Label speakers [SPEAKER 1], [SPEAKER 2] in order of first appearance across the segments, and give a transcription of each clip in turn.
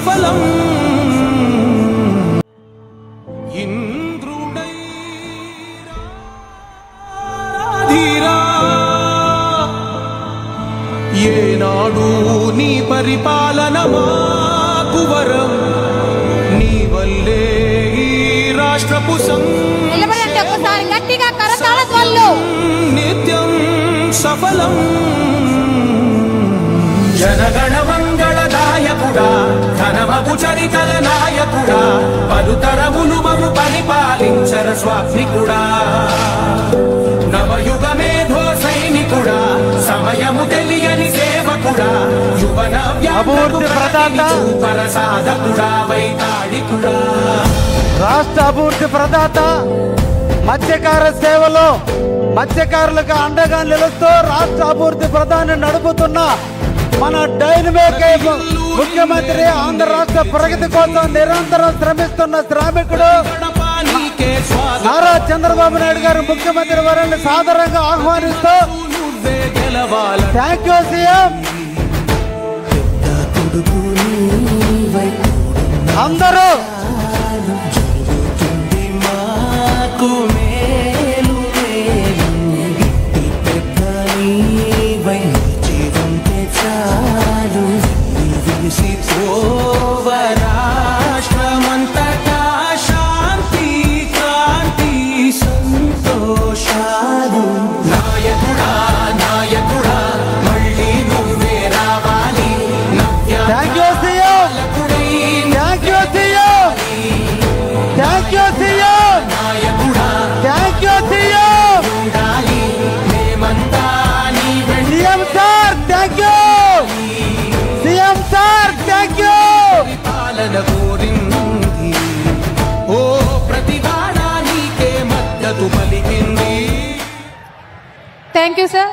[SPEAKER 1] సఫలం ఏనాడు నీ పరిపాలన మాకు వరం నీ వల్లే ఈ రాష్ట్రపు నిత్యం సఫలం జనగణ మంగళదాయకుడా ఘనమగు చరితల నాయకుడా పలుతరములు మము పరిపాలించర స్వామికుడా నవయుగ మేధో సైనికుడా సమయము తెలియని సేవకుడా యువన
[SPEAKER 2] అభివృద్ధి ప్రదాత
[SPEAKER 1] సాధకుడా వైతాళికుడా
[SPEAKER 2] రాష్ట్ర అభివృద్ధి ప్రదాత మత్స్యకార సేవలో మత్స్యకారులకు అండగా నిలుస్తూ రాష్ట్ర అభివృద్ధి ప్రధాని నడుపుతున్న మన డైనమిక్ ముఖ్యమంత్రి ఆంధ్ర రాష్ట్ర ప్రగతి కోసం నిరంతరం శ్రమిస్తున్న శ్రామికుడు నారా చంద్రబాబు నాయుడు గారు ముఖ్యమంత్రి వారిని సాదరంగా ఆహ్వానిస్తూ థ్యాంక్ యూ సీఎం. అందరూ
[SPEAKER 3] థ్యాంక్ యూ సార్.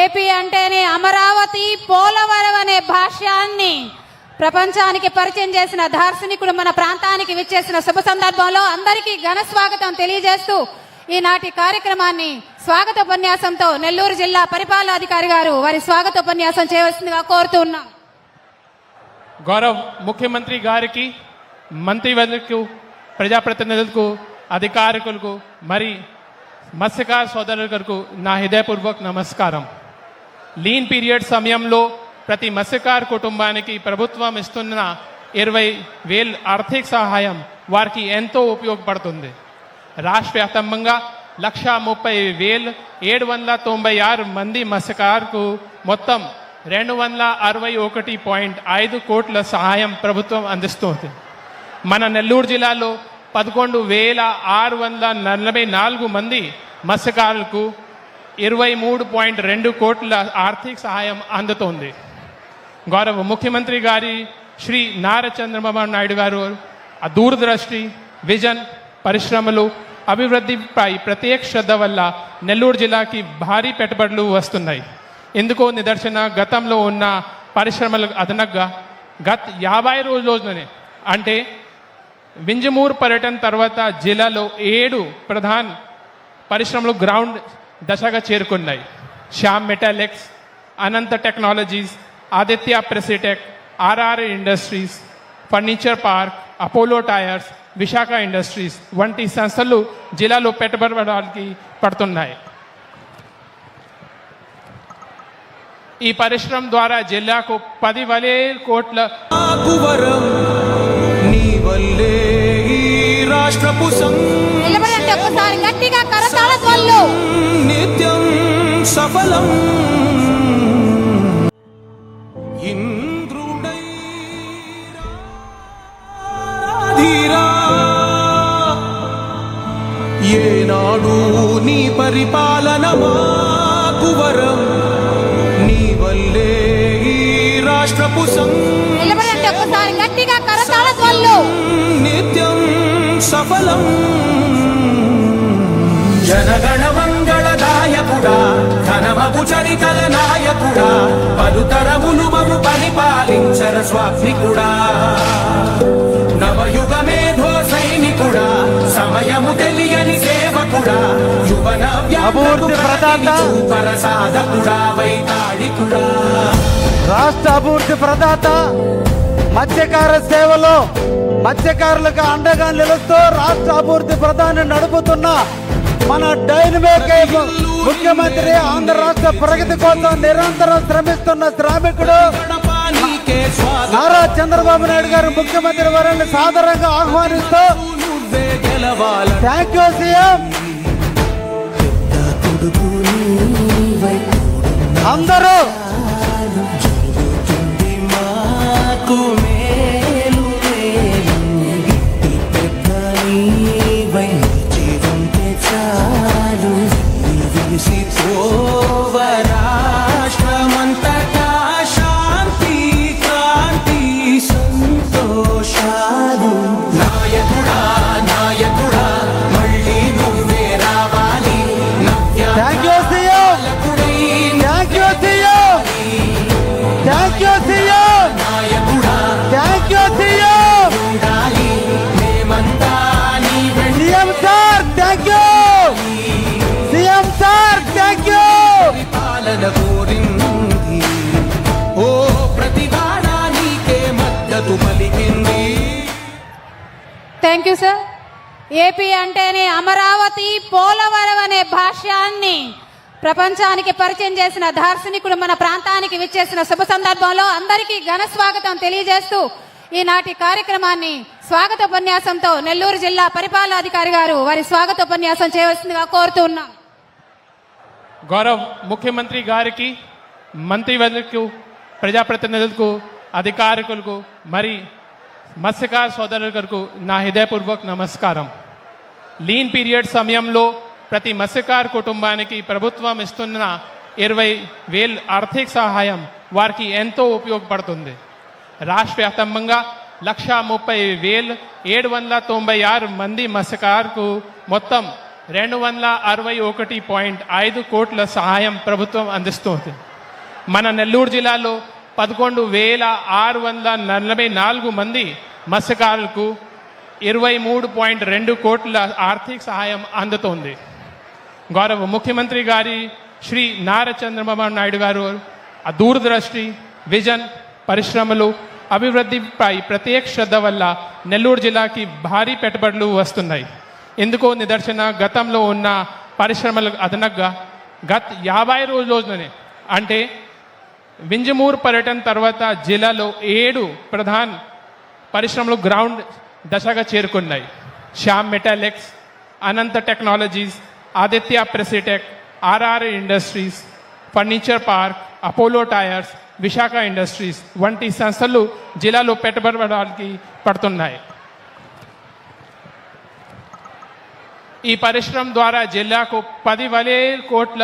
[SPEAKER 3] ఏపీ అంటేనే అమరావతి పోలవరం అనే భాష్యాన్ని ప్రపంచానికి పరిచయం చేసిన దార్శనికుడు మన ప్రాంతానికి విచ్చేసిన శుభ సందర్భంలో అందరికీ ఘన స్వాగతం తెలియజేస్తూ ఈనాటి కార్యక్రమాన్ని స్వాగత ఉపన్యాసంతో నెల్లూరు జిల్లా పరిపాలనాధికారి గారు వారి స్వాగత ఉపన్యాసం చేయవలసిందిగా కోరుతూ ఉన్నాం.
[SPEAKER 4] గౌరవ ముఖ్యమంత్రి గారికి, మంత్రివర్యులకు, ప్రజాప్రతినిధులకు, అధికారులకు మరి మత్స్యకార సోదరులకు నా హృదయపూర్వక నమస్కారం. లీన్ పీరియడ్ సమయంలో ప్రతి మత్స్యకార కుటుంబానికి ప్రభుత్వం ఇస్తున్న 20,000 ఆర్థిక సహాయం వారికి ఎంతో ఉపయోగపడుతుంది. రాష్ట్ర వ్యాప్తంగా 130,796 మంది మత్స్యకారులకు మొత్తం 261.5 కోట్ల సహాయం ప్రభుత్వం అందిస్తుంది. మన నెల్లూరు జిల్లాలో 11,644 మంది మత్స్యకారులకు 23.2 కోట్ల ఆర్థిక సహాయం అందుతోంది. గౌరవ ముఖ్యమంత్రి గారి శ్రీ నారా చంద్రబాబు నాయుడు గారు దూరదృష్టి, విజన్, పరిశ్రమలు, అభివృద్ధిపై ప్రత్యేక శ్రద్ధ వల్ల నెల్లూరు జిల్లాకి భారీ పెట్టుబడులు వస్తున్నాయి. ఎందుకో నిదర్శన గతంలో ఉన్న పరిశ్రమలకు అదనంగా గత 50 రోజుల్లోనే అంటే వింజమూరు పర్యటన తర్వాత జిల్లాలో 7 ప్రధాన పరిశ్రమలు గ్రౌండ్ దశగా చేరుకున్నాయి. Shyam metallics, Ananta technologies, Aditya Precitech, RR industries, furniture park, Apollo tyres, Visakha industries వంటి సంస్థలు జిల్లాలో పెట్టుబడులకి పడుతున్నాయి. ఈ పరిశ్రమ ద్వారా జిల్లాకు 10,000 కోట్ల
[SPEAKER 1] నిత్యం సఫలం ఏనాడు నీ పరిపాలన మాకు వరం నీ వల్లే ఈ రాష్ట్రపు నిత్యం సఫలం జనగణ మంగళదాయకుడా ఘనమగు చరితల నాయకుడా పలుతరములు మము పరిపాలించర స్వామికుడా నవయుగ మేధో సైనికుడా సమయము తెలియని సేవకుడా యువన
[SPEAKER 2] అభివృద్ధి ప్రదాత
[SPEAKER 1] సాధకుడా వైతాళికుడా
[SPEAKER 2] రాష్ట్ర అభివృద్ధి ప్రదాత మత్స్యకార సేవలో మత్స్యకారులకు అండగా నిలుస్తూ రాష్ట్ర అభివృద్ధి ప్రధాని నడుపుతున్న మన డైనమిక్ ముఖ్యమంత్రి, ఆంధ్ర రాష్ట్ర ప్రగతి కోసం నిరంతరం శ్రమిస్తున్న శ్రామికుడు
[SPEAKER 1] నీకే స్వాగతం
[SPEAKER 2] నారా చంద్రబాబు నాయుడు గారు ముఖ్యమంత్రి వారిని సాదరంగా ఆహ్వానిస్తూ
[SPEAKER 1] నువ్వే గెలవాల
[SPEAKER 2] థ్యాంక్ యూ సీఎం. అందరూ
[SPEAKER 1] మాకు మేలు మేలు పెద్ద నీవై జీవంతే చాలు విసి రాష్ట్రమంతటా శాంతి క్రాంతి సంతోషాలు నాయకుడా నాయకుడా మళ్ళీ నువ్వే రావాలి
[SPEAKER 2] thank you CM. Thank you CM. Thank you CM.
[SPEAKER 1] నాయకుడా
[SPEAKER 2] థ్యాంక్ యూ సీఎం.
[SPEAKER 1] ఉండాలి మేమంతా నీ వెంట
[SPEAKER 2] CM sir thank you. CM sir thank you.
[SPEAKER 1] పాలన కోరింది ఓ ప్రతివాడ నీకే మద్దతు పలికింది
[SPEAKER 3] థ్యాంక్ యూ సార్. ఏపీ అంటేనే అమరావతి, పోలవరం అనే భాష్యాన్ని ప్రపంచానికి పరిచయం చేసిన దార్శనికుడు మన ప్రాంతానికి విచ్చేసిన శుభ సందర్భంలో అందరికీ ఘన స్వాగతం తెలియజేస్తూ ఈనాటి కార్యక్రమాన్ని స్వాగతోపన్యాసంతో నెల్లూరు జిల్లా పరిపాలనాధికారి గారు వారి స్వాగతోపన్యాసం చేయవలసిందిగా కోరుతూ ఉన్నాం.
[SPEAKER 4] గౌరవ్ ముఖ్యమంత్రి గారికి, మంత్రివర్యులకు, ప్రజాప్రతినిధులకు, అధికారులకు, మరి మత్స్యకార సోదరులకు నా హృదయపూర్వక నమస్కారం. లీన్ పీరియడ్ సమయంలో ప్రతి మత్స్యకార కుటుంబానికి ప్రభుత్వం ఇస్తున్న 20,000 ఆర్థిక సహాయం వారికి ఎంతో ఉపయోగపడుతుంది. రాష్ట్ర వ్యాప్తంగా 130,796 మంది మత్స్యకారులకు మొత్తం 261.5 కోట్ల సహాయం ప్రభుత్వం అందిస్తుంది. మన నెల్లూరు జిల్లాలో 11,644 మంది మత్స్యకారులకు 23.2 కోట్ల ఆర్థిక సహాయం అందుతోంది. గౌరవ ముఖ్యమంత్రి గారి శ్రీ నారా చంద్రబాబు నాయుడు గారు దూరదృష్టి, విజన్, పరిశ్రమలు, అభివృద్ధిపై ప్రత్యేక శ్రద్ధ వల్ల నెల్లూరు జిల్లాకి భారీ పెట్టుబడులు వస్తున్నాయి. ఎందుకో నిదర్శన గతంలో ఉన్న పరిశ్రమలకు అదనంగా గత 50 రోజుల్లోనే అంటే వింజమూరు పర్యటన తర్వాత జిల్లాలో 7 ప్రధాన పరిశ్రమలు గ్రౌండ్ దశగా చేరుకున్నాయి. Shyam metallics, Ananta technologies, Aditya Precitech, RR industries, furniture park, Apollo tyres, Visakha industries వంటి సంస్థలు జిల్లాలో పెట్టుబడులకి పడుతున్నాయి. ఈ పరిశ్రమ ద్వారా జిల్లాకు 10,000 కోట్ల